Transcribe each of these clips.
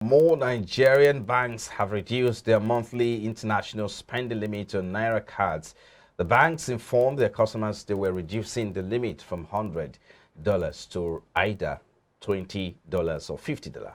More Nigerian banks have reduced their monthly international spending limit on Naira cards. The banks informed their customers they were reducing the limit from $100 to either $20 or $50.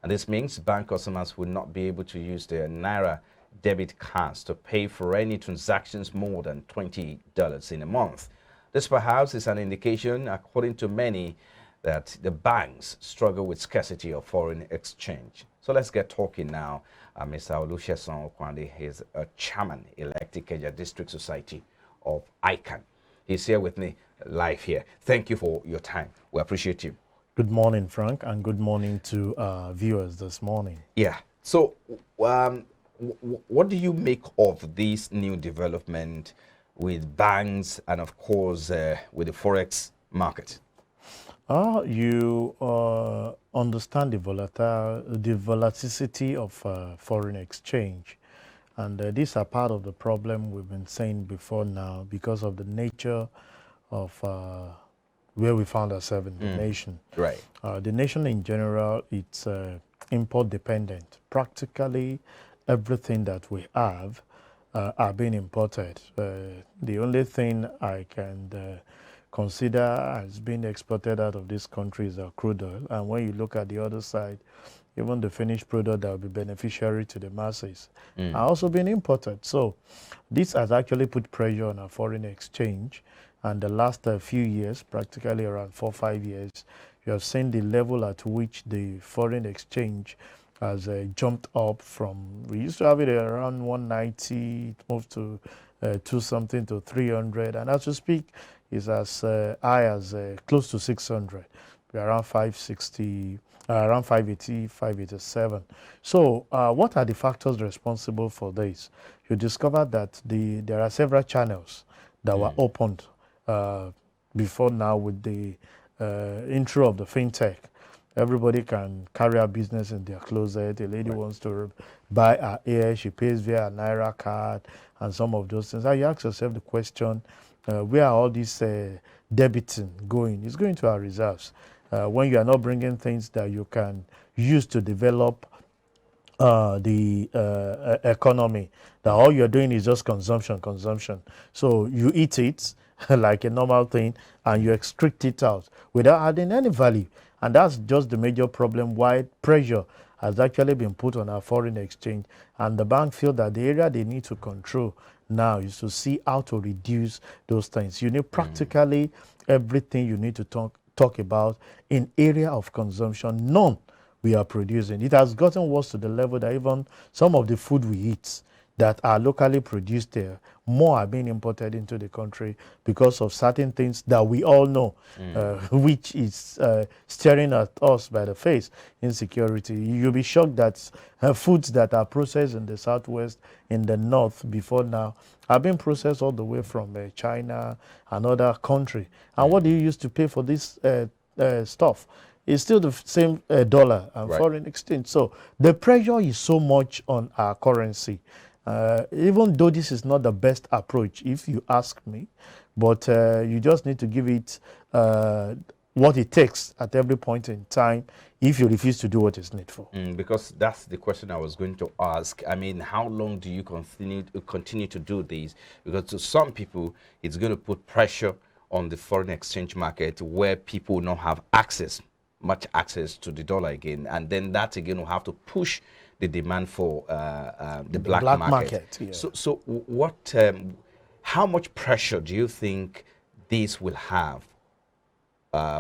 And this means bank customers will not be able to use their Naira debit cards to pay for any transactions more than $20 in a month. This perhaps is an indication, according to many, that the banks struggle with scarcity of foreign exchange. So let's get talking now. Mr. Olusegun Okwande is a chairman-elect Ikeja District Society of ICANN. He's here with me live here. Thank you for your time. We appreciate you. Good morning, Frank, and good morning to viewers this morning. Yeah. So what do you make of this new development with banks and, of course, with the Forex market? You understand the volatility of foreign exchange, and these are part of the problem we've been saying before now because of the nature of where we found ourselves in the nation. Right. The nation in general, it's import dependent. Practically everything that we have are being imported. The only thing I can consider as being exported out of this country is crude oil. And when you look at the other side, even the finished product that will be beneficiary to the masses are also being imported. So this has actually put pressure on our foreign exchange. And the last few years, practically around 4 or 5 years, you have seen the level at which the foreign exchange has jumped up from, we used to have it around 190, it moved to 2 something to 300. And as we speak, is as high as close to 600, around 560, around 580, 587. So what are the factors responsible for this? You discover that there are several channels that were opened before now with the intro of the fintech. Everybody can carry out business in their closet. A lady wants to buy her hair, she pays via a Naira card and some of those things. And you ask yourself the question, where are all these debiting going? It's going to our reserves. When you are not bringing things that you can use to develop the economy, that all you're doing is just consumption. So you eat it like a normal thing and you extract it out without adding any value. And that's just the major problem why pressure has actually been put on our foreign exchange. And the bank feel that the area they need to control now is to see how to reduce those things. You need practically everything you need to talk about in area of consumption. None we are producing. It has gotten worse to the level that even some of the food we eat that are locally produced there, more are being imported into the country because of certain things that we all know, which is staring at us by the face, insecurity. You'll be shocked that foods that are processed in the southwest, in the north before now, have been processed all the way from China, another country. And what do you use to pay for this stuff? It's still the same dollar and foreign exchange. So the pressure is so much on our currency. Even though this is not the best approach, if you ask me, but you just need to give it what it takes at every point in time if you refuse to do what is needful. Because that's the question I was going to ask. I mean, how long do you continue to do this? Because to some people, it's going to put pressure on the foreign exchange market where people will not have much access to the dollar again. And then that again will have to push the demand for the black market. Yeah. So what? How much pressure do you think this will have,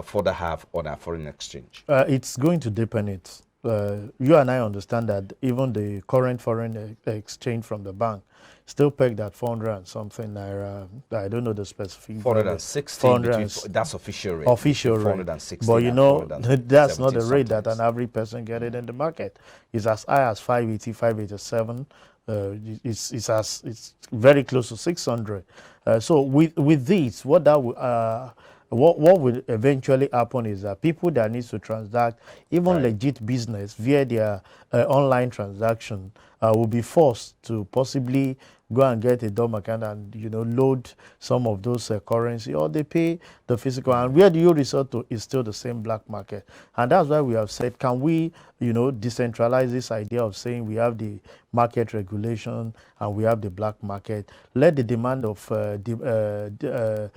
further have on our foreign exchange? It's going to depend. You and I understand that even the current foreign exchange from the bank still pegged at 400 and something Naira. I don't know the specific. 460. That's official rate. Official rate. 460. But you know, that's not the rate that an average person get it in the market. It's as high as 580, 587. It's very close to 600. So with this, what will eventually happen is that people that need to transact even legit business via their online transaction will be forced to possibly go and get a dumb account and load some of those currency, or they pay the physical. And where do you resort to is still the same black market. And that's why we have said, can we decentralize this idea of saying we have the market regulation and we have the black market. Let the demand of the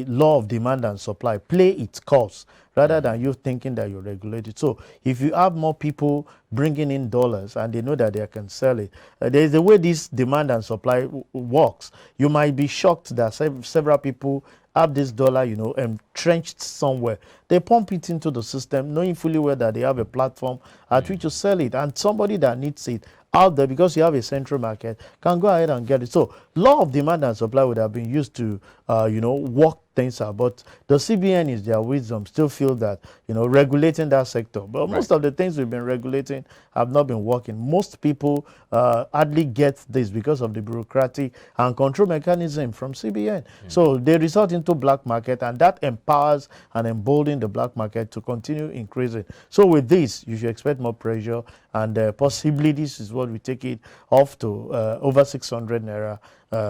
law of demand and supply play its course, rather than you thinking that you're regulated. So if you have more people bringing in dollars and they know that they can sell it, there's a way this demand and supply works. You might be shocked that several people have this dollar, entrenched somewhere. They pump it into the system, knowing fully well that they have a platform at which to sell it. And somebody that needs it out there, because you have a central market, can go ahead and get it. So law of demand and supply would have been used to, work things out. But the CBN, is their wisdom, still feel that, regulating that sector. But most of the things we've been regulating have not been working. Most people hardly get this because of the bureaucratic and control mechanism from CBN. So they resort into black market, and that empowers and emboldens the black market to continue increasing. So with this, you should expect more pressure, and possibly this is what we take it off to over 600 Naira,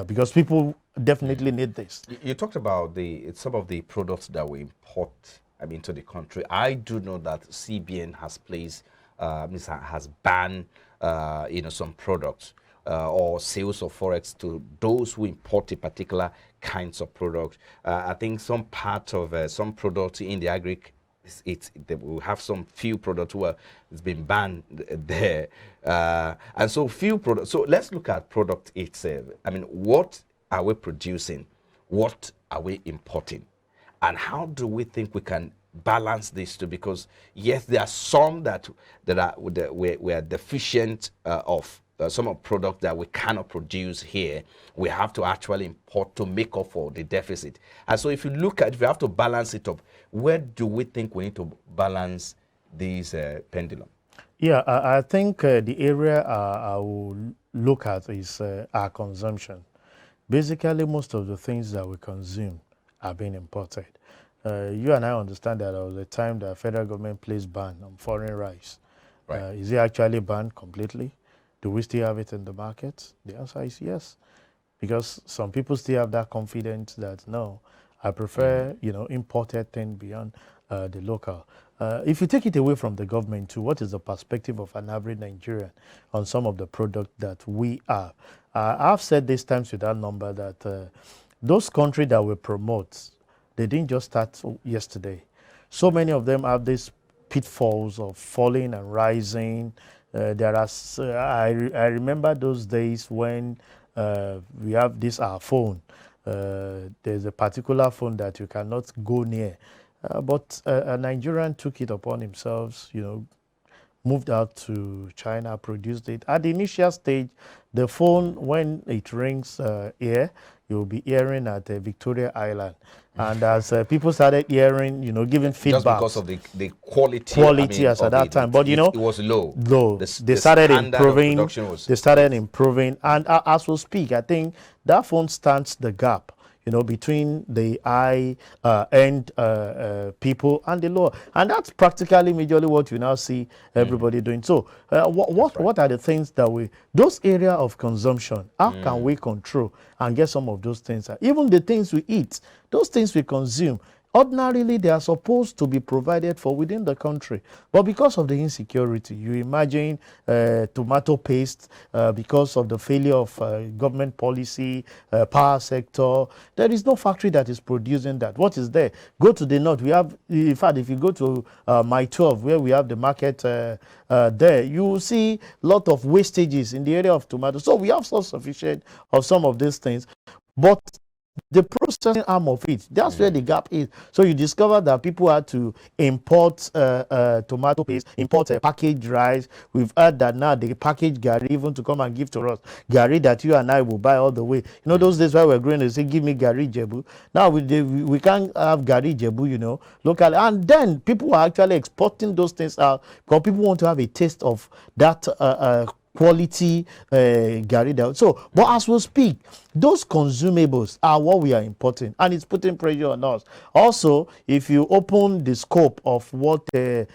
because people definitely need this. You talked about some of the products that we import, into the country. I do know that CBN has placed, has banned, some products or sales of forex to those who import a particular kinds of product. I think some part of some products in the agri, they will have some few products where it's been banned there, and so few products. So let's look at product itself. What are we producing? What are we importing? And how do we think we can balance these two? Because yes, there are some that we are deficient of. Some of product that we cannot produce here, we have to actually import to make up for the deficit. And so if you have to balance it up, where do we think we need to balance these pendulum? Yeah, I think the area I will look at is our consumption. Basically, most of the things that we consume are being imported. You and I understand that there was a time that the federal government placed ban on foreign rice. Right. Is it actually banned completely? Do we still have it in the market? The answer is yes, because some people still have that confidence that no, I prefer imported thing beyond the local. If you take it away from the government too, what is the perspective of an average Nigerian on some of the product that we have? I've said this times with that number that those countries that we promote, they didn't just start yesterday. So many of them have these pitfalls of falling and rising. I remember those days when we have our phone. There's a particular phone that you cannot go near. But a Nigerian took it upon himself, moved out to China, produced it. At the initial stage, the phone, when it rings here, you'll be hearing at Victoria Island. And as people started hearing, giving feedback. Just because of the quality. Quality as at that time. But, it was low. Low. They started improving. They started improving. And as we speak, I think that phone stands the gap, between the high-end people and the lower. And that's practically majorly what you now see everybody doing. So what are the things that those areas of consumption, how can we control and get some of those things? Even the things we eat, those things we consume, ordinarily they are supposed to be provided for within the country. But because of the insecurity, you imagine tomato paste, because of the failure of government policy, power sector, there is no factory that is producing that. What is there? Go to the north. We have, in fact, if you go to My 12, where we have the market there, you will see a lot of wastages in the area of tomatoes. So we have self-sufficient of some of these things. But the processing arm of it, that's where the gap is. So you discover that people had to import tomato paste, import packaged rice. We've heard that now they package gari even to come and give to us. Gari that you and I will buy all the way. Those days where we're growing, they say, give me gari jebu. Now we can't have gari jebu, locally. And then people are actually exporting those things out because people want to have a taste of that quality Gary down. So, but as we speak, those consumables are what we are importing, and it's putting pressure on us. Also, if you open the scope of what the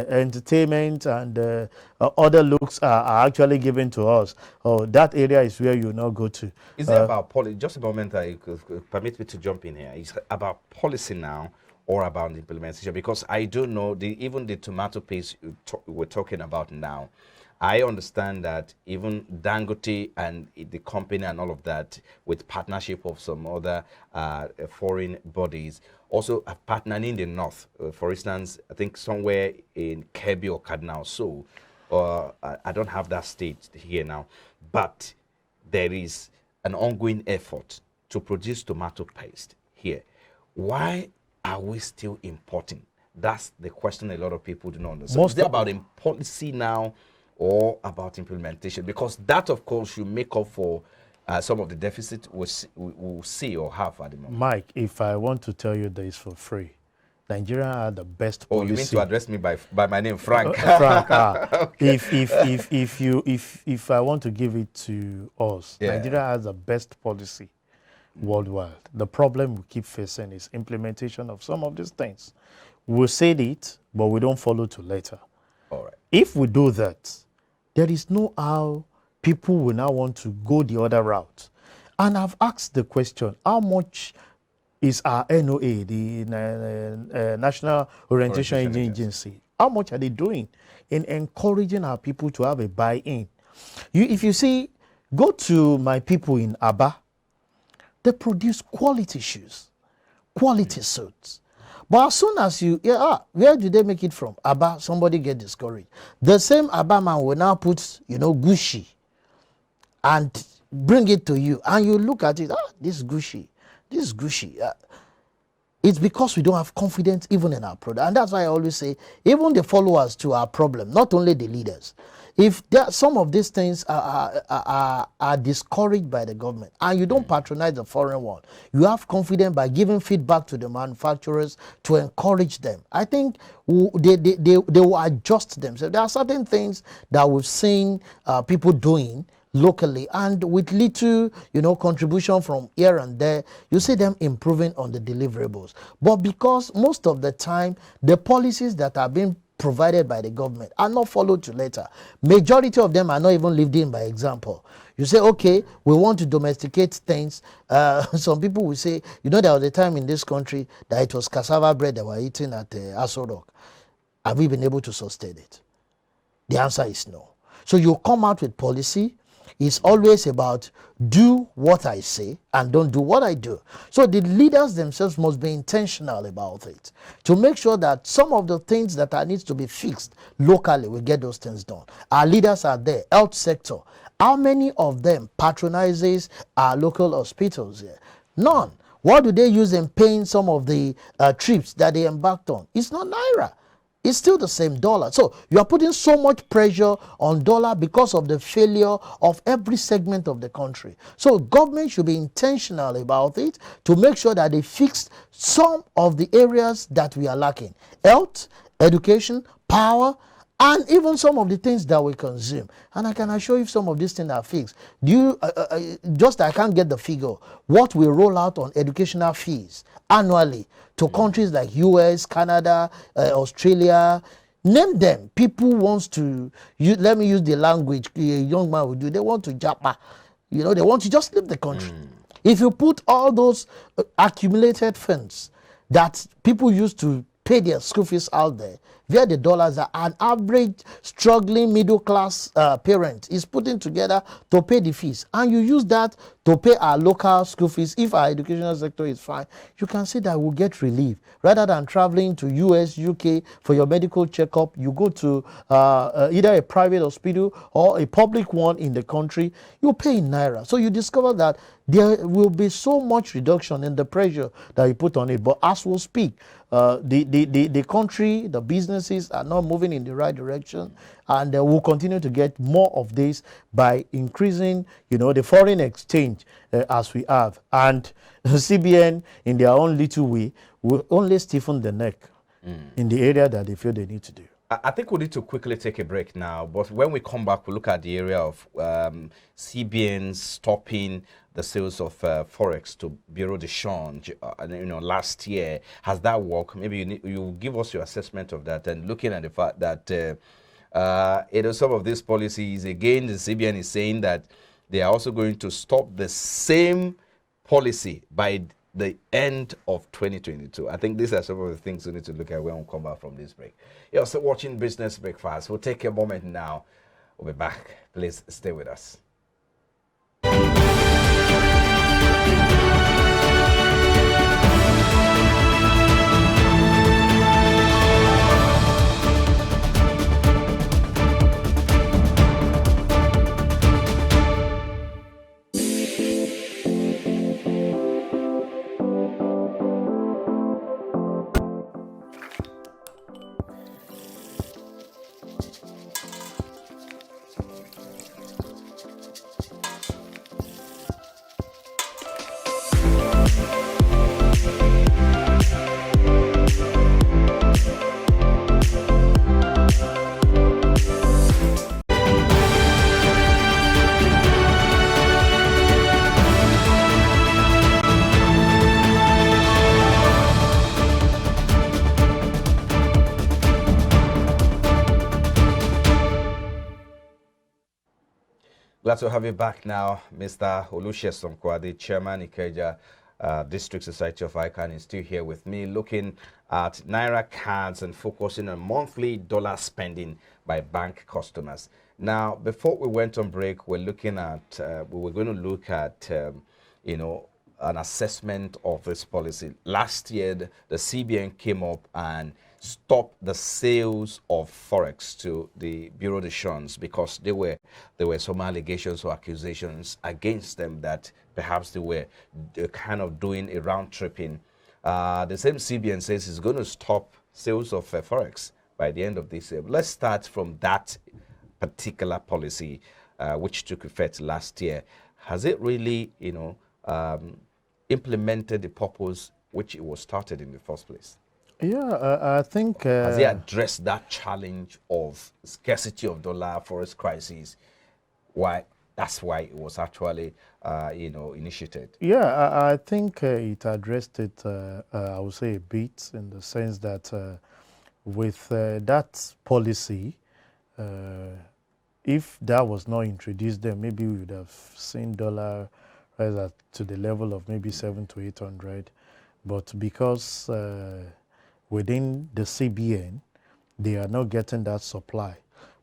entertainment and other looks are actually given to us, that area is where you now go to. Is it about policy? Just a moment, permit me to jump in here. Is it about policy now or about the implementation? Because I do know even the tomato paste we're talking about now, I understand that even Dangote and the company and all of that, with partnership of some other foreign bodies, also are partnering in the north. For instance, I think somewhere in Kebbi or Kaduna. So I don't have that state here now, but there is an ongoing effort to produce tomato paste here. Why are we still importing? That's the question a lot of people do not understand. Is it about policy now or about implementation? Because that, of course, should make up for some of the deficit we'll see or have at the moment. Mike, if I want to tell you this for free, Nigeria are the best policy. Oh, you mean to address me by my name, Frank? Frank, Okay. if I want to give it to us, Nigeria has the best policy worldwide. The problem we keep facing is implementation of some of these things. We said it, but we don't follow to later. All right. If we do that, there is no how people will now want to go the other route. And I've asked the question, how much is our NOA, the National Orientation Agency, how much are they doing in encouraging our people to have a buy-in? If you see, go to my people in Aba, they produce quality shoes, quality suits. But as soon as you, where do they make it from? Aba, somebody get discouraged. The same Aba man will now put, Gucci and bring it to you. And you look at it, this Gucci. It's because we don't have confidence even in our product. And that's why I always say, even the followers to our problem, not only the leaders. If some of these things are discouraged by the government and you don't patronize the foreign one, you have confidence by giving feedback to the manufacturers to encourage them. I think they will adjust themselves. There are certain things that we've seen people doing locally, and with little, contribution from here and there, you see them improving on the deliverables. But because most of the time, the policies that are being provided by the government are not followed to later. Majority of them are not even lived in by example. You say, okay, we want to domesticate things. Some people will say, there was a time in this country that it was cassava bread that were eating at Aso Rock. Have we been able to sustain it? The answer is no. So you come out with policy. It's always about do what I say and don't do what I do. So the leaders themselves must be intentional about it to make sure that some of the things that needs to be fixed locally, we get those things done. Our leaders are there. Health sector. How many of them patronizes our local hospitals here? None. What do they use in paying some of the trips that they embarked on? It's not Naira. It's still the same dollar. So you are putting so much pressure on dollar because of the failure of every segment of the country. So government should be intentional about it to make sure that they fix some of the areas that we are lacking. Health, education, power, and even some of the things that we consume. And I can assure you if some of these things are fixed. I can't get the figure. What we roll out on educational fees annually to countries like US, Canada, Australia, name them. People wants to, let me use the language a young man would do. They want to japa. They want to just leave the country. If you put all those accumulated funds that people used to pay their school fees out there, where the dollars are, an average struggling middle class parent is putting together to pay the fees, and you use that to pay our local school fees. If our educational sector is fine, you can see that we'll get relief. Rather than traveling to US, UK for your medical checkup, you go to either a private hospital or a public one in the country, you pay in Naira. So you discover that there will be so much reduction in the pressure that you put on it. But as we speak, the country, the businesses are not moving in the right direction, and we'll continue to get more of this by increasing, the foreign exchange as we have. And CBN, in their own little way, will only stiffen the neck in the area that they feel they need to do. I think we need to quickly take a break now, but when we come back, we'll look at the area of CBN stopping the sales of forex to bureau de change. Last year, has that worked? Maybe you give us your assessment of that, and looking at the fact that some of these policies, again, the CBN is saying that they are also going to stop the same policy by the end of 2022. I think these are some of the things we need to look at when we come back from this break. You're also watching Business Breakfast. We'll take a moment now. We'll be back. Please stay with us. Glad to have you back now, Mr. Olusegun Kwade, Chairman, Ikeja District Society of ICANN, is still here with me, looking at Naira cards and focusing on monthly dollar spending by bank customers. Now, before we went on break, we were going to look at, an assessment of this policy. Last year, the CBN came up and stop the sales of forex to the bureau de change because there were some allegations or accusations against them that perhaps they were kind of doing a round tripping. The same CBN says it's going to stop sales of forex by the end of this year. Let's start from that particular policy, which took effect last year. Has it really, implemented the purpose which it was started in the first place? Yeah, I think... Has he addressed that challenge of scarcity of dollar, forex crisis? That's why it was actually, initiated. Yeah, I think it addressed it, I would say, a bit, in the sense that with that policy, if that was not introduced, then maybe we would have seen dollar rise to the level of maybe 700 to 800. But because within the CBN, they are not getting that supply,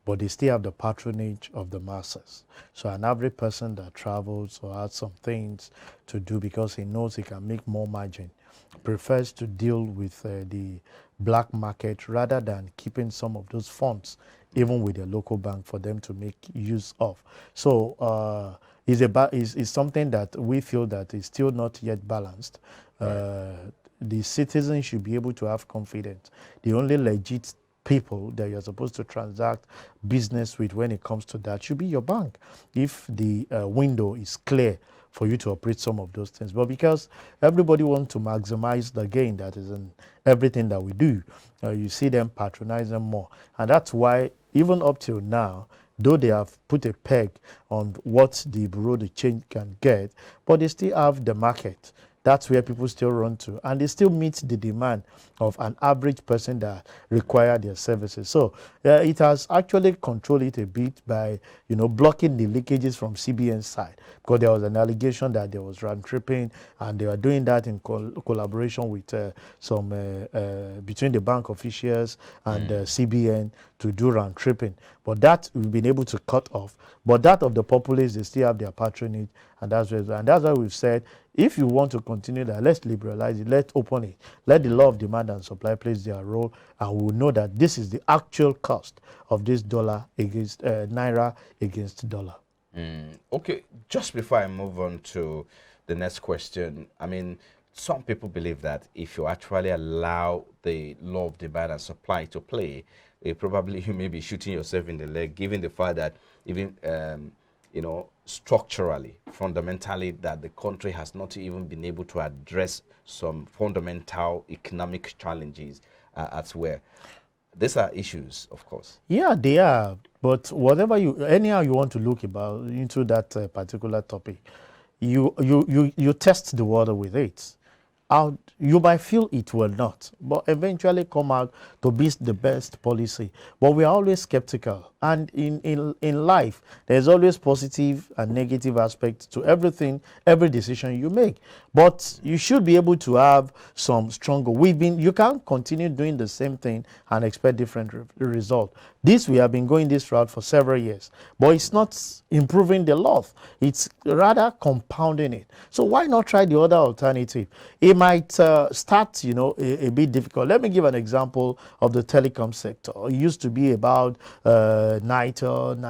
but they still have the patronage of the masses. So an average person that travels or has some things to do because he knows he can make more margin, prefers to deal with the black market rather than keeping some of those funds, even with the local bank, for them to make use of. So it's something that we feel that is still not yet balanced. Right. The citizens should be able to have confidence. The only legit people that you're supposed to transact business with when it comes to that should be your bank, if the window is clear for you to operate some of those things. But because everybody wants to maximize the gain that is in everything that we do, you see them patronizing more. And that's why even up till now, though they have put a peg on what the bureau de change can get, but they still have the market. That's where people still run to, and they still meet the demand of an average person that require their services. So it has actually controlled it a bit by, blocking the leakages from CBN side, because there was an allegation that there was round tripping, and they were doing that in collaboration with between the bank officials and CBN to do round tripping. But that we've been able to cut off. But that of the populace, they still have their patronage, and that's why we've said, if you want to continue that, let's liberalize it, let's open it, let the law of demand and supply play their role, and we will know that this is the actual cost of this dollar against Naira against dollar. Okay, just before I move on to the next question, some people believe that if you actually allow the law of demand and supply to play, probably you may be shooting yourself in the leg, given the fact that even structurally, fundamentally, that the country has not even been able to address some fundamental economic challenges as well. These are issues, of course. Yeah, they are. But whatever anyhow you want to look about into that particular topic, you test the water with it. Out, you might feel it will not, but eventually come out to be the best policy. But we are always skeptical, and in life, there's always positive and negative aspects to everything, every decision you make. But you should be able to have some stronger. You can't continue doing the same thing and expect different result. We have been going this route for several years, but it's not improving the loss. It's rather compounding it. So why not try the other alternative? It might start, a bit difficult. Let me give an example of the telecom sector. It used to be about Nitel,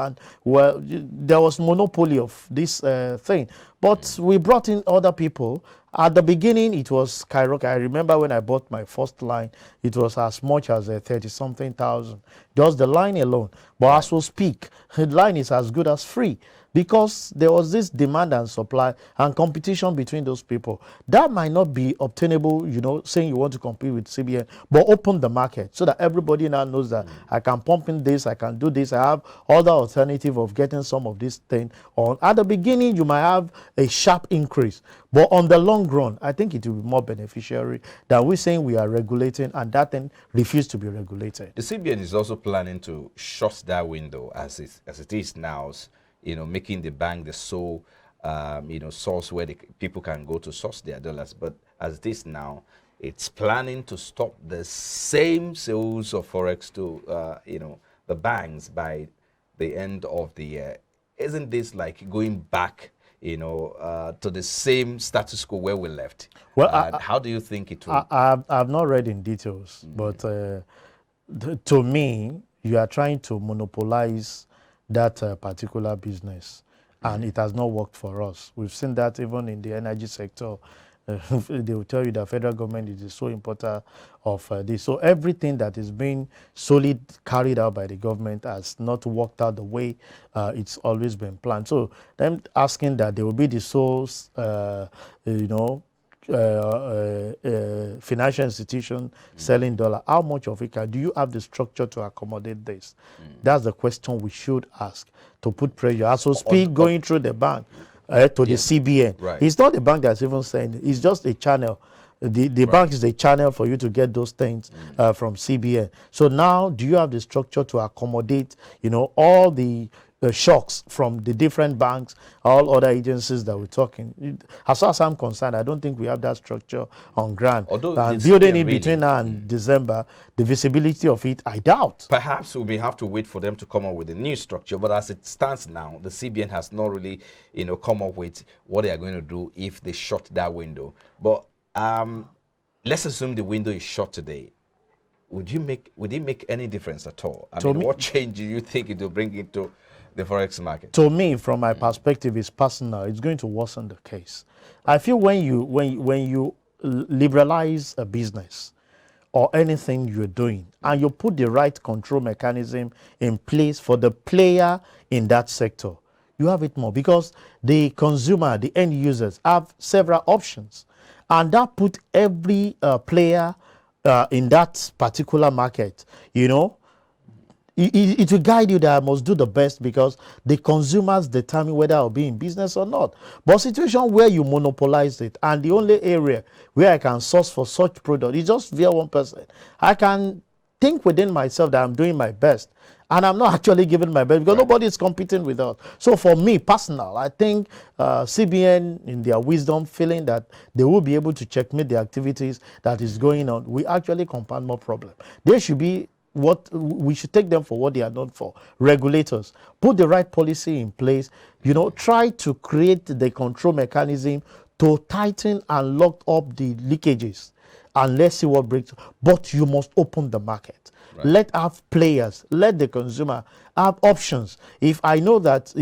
and well, there was monopoly of this thing. But we brought in other people. At the beginning, it was skyrocketing. I remember when I bought my first line, it was as much as 30-something thousand. Just the line alone. But as we speak, the line is as good as free, because there was this demand and supply and competition between those people. That might not be obtainable, saying you want to compete with CBN, but open the market so that everybody now knows that I can pump in this, I can do this, I have other alternative of getting some of this thing on. At the beginning, you might have a sharp increase, but on the long run, I think it will be more beneficiary than we saying we are regulating and that thing refuse to be regulated. The CBN is also planning to shut that window as it is now, making the bank the sole, source where people can go to source their dollars. But as it is now, it's planning to stop the same sales of forex to, the banks by the end of the year. Isn't this like going back, to the same status quo where we left? Well, how do you think it will? I've not read in details, but to me, you are trying to monopolize that particular business, and it has not worked for us. We've seen that even in the energy sector. They will tell you that federal government is so important of this. So everything that is being solely carried out by the government has not worked out the way it's always been planned. So them asking that there will be the source, financial institution selling dollar, how much of it do you have the structure to accommodate this? That's the question we should ask to put pressure. As we speak, going through the bank to the CBN. Right. It's not the bank that's even saying it. It's just a channel. The bank is a channel for you to get those things from CBN. So now, do you have the structure to accommodate, all the shocks from the different banks, all other agencies that we're talking? As far as I'm concerned, I don't think we have that structure on ground. And building it between now and December, the visibility of it, I doubt. Perhaps we may have to wait for them to come up with a new structure. But as it stands now, the CBN has not really, come up with what they are going to do if they shut that window. But let's assume the window is shut today. Would it make any difference at all? I mean, what change do you think it will bring into the forex market? To me, from my perspective, is personal. It's going to worsen the case. I feel when you liberalize a business or anything you're doing, and you put the right control mechanism in place for the player in that sector, you have it more, because the consumer, the end users, have several options, and that put every player in that particular market, it will guide you that I must do the best, because the consumers determine whether I'll be in business or not. But situation where you monopolize it, and the only area where I can source for such product is just via one person, I can think within myself that I'm doing my best, and I'm not actually giving my best, because nobody is competing with us. So for me, personal, I think CBN, in their wisdom, feeling that they will be able to checkmate the activities that is going on, we actually compound more problem. They should be we should take them for what they are known for. Regulators, put the right policy in place, try to create the control mechanism to tighten and lock up the leakages, and let's see what breaks. But you must open the market. Right. Let have players, let the consumer have options. If I know that,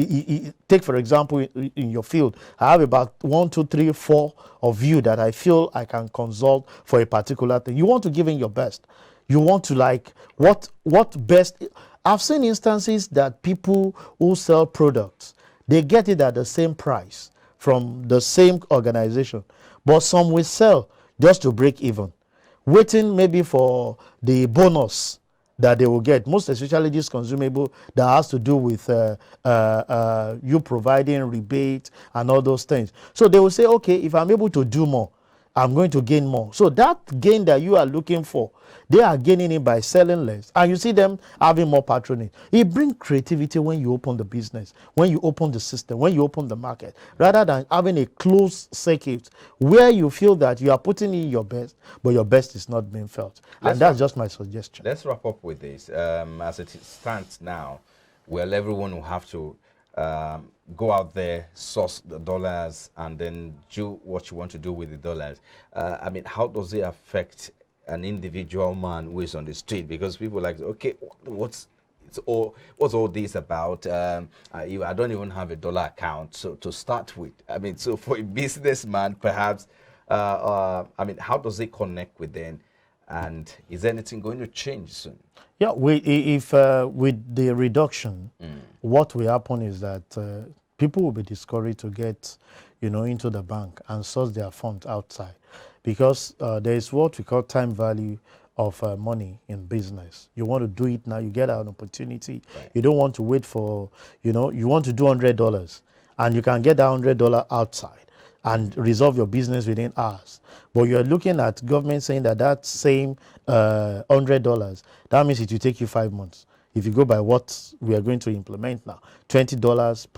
take for example, in your field, I have about 1, 2, 3, 4 of you that I feel I can consult for a particular thing. You want to give in your best. You want to what best. I've seen instances that people who sell products, they get it at the same price from the same organization, but some will sell just to break even, waiting maybe for the bonus that they will get, most especially this consumable that has to do with you providing rebate and all those things. So they will say, okay, if I'm able to do more, I'm going to gain more. So that gain that you are looking for, they are gaining it by selling less. And you see them having more patronage. It brings creativity when you open the business, when you open the system, when you open the market, rather than having a closed circuit where you feel that you are putting in your best, but your best is not being felt. And that's just my suggestion. Let's wrap up with this. As it stands now, well, everyone will have to go out there, source the dollars, and then do what you want to do with the dollars. I mean, how does it affect an individual man who is on the street? Because people are like, okay, what's all this about? I don't even have a dollar account, so to start with. I mean, so for a businessman, perhaps, I mean, how does it connect with them? And is anything going to change soon? Yeah, if with the reduction, what will happen is that people will be discouraged to get, into the bank and source their funds outside, because there is what we call time value of money in business. You want to do it now, you get an opportunity. Right. You don't want to wait for, you want to do $100, and you can get that $100 outside and resolve your business within hours. But you're looking at government saying that same $100, that means it will take you 5 months. If you go by what we are going to implement now, $20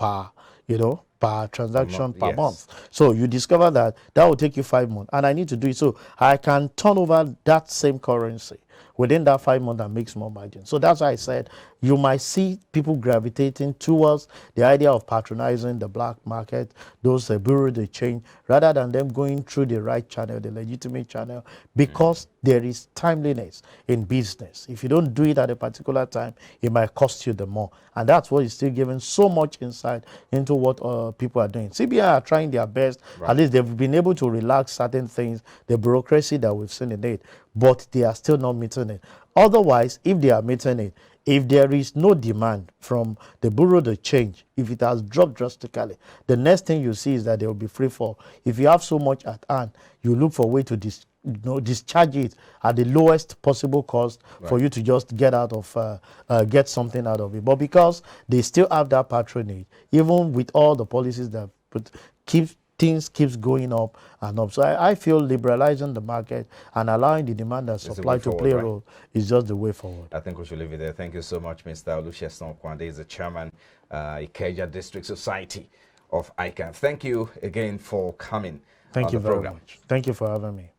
per transaction per month. So you discover that will take you 5 months, and I need to do it. So I can turn over that same currency within that 5 months and make more margin. So that's why I said you might see people gravitating towards the idea of patronizing the black market, those bureau de change, rather than them going through the right channel, the legitimate channel, because there is timeliness in business. If you don't do it at a particular time, it might cost you the more. And that's what is still giving so much insight into what people are doing. CBI are trying their best. Right. At least they've been able to relax certain things, the bureaucracy that we've seen in it, but they are still not meeting it. Otherwise, if they are meeting it, if there is no demand from the bureau de change, if it has dropped drastically, the next thing you see is that there will be free fall. If you have so much at hand, you look for a way to discharge it at the lowest possible cost, right, for you to just get something out of it. But because they still have that patronage, even with all the policies that things keeps going up and up. So I feel liberalizing the market and allowing the demand and supply to play a role is just the way forward. I think we should leave it there. Thank you so much, Mr. Olusegun Kwande. He's the chairman, Ikeja District Society of ICANN. Thank you again for coming. Thank you very much. Thank you for having me.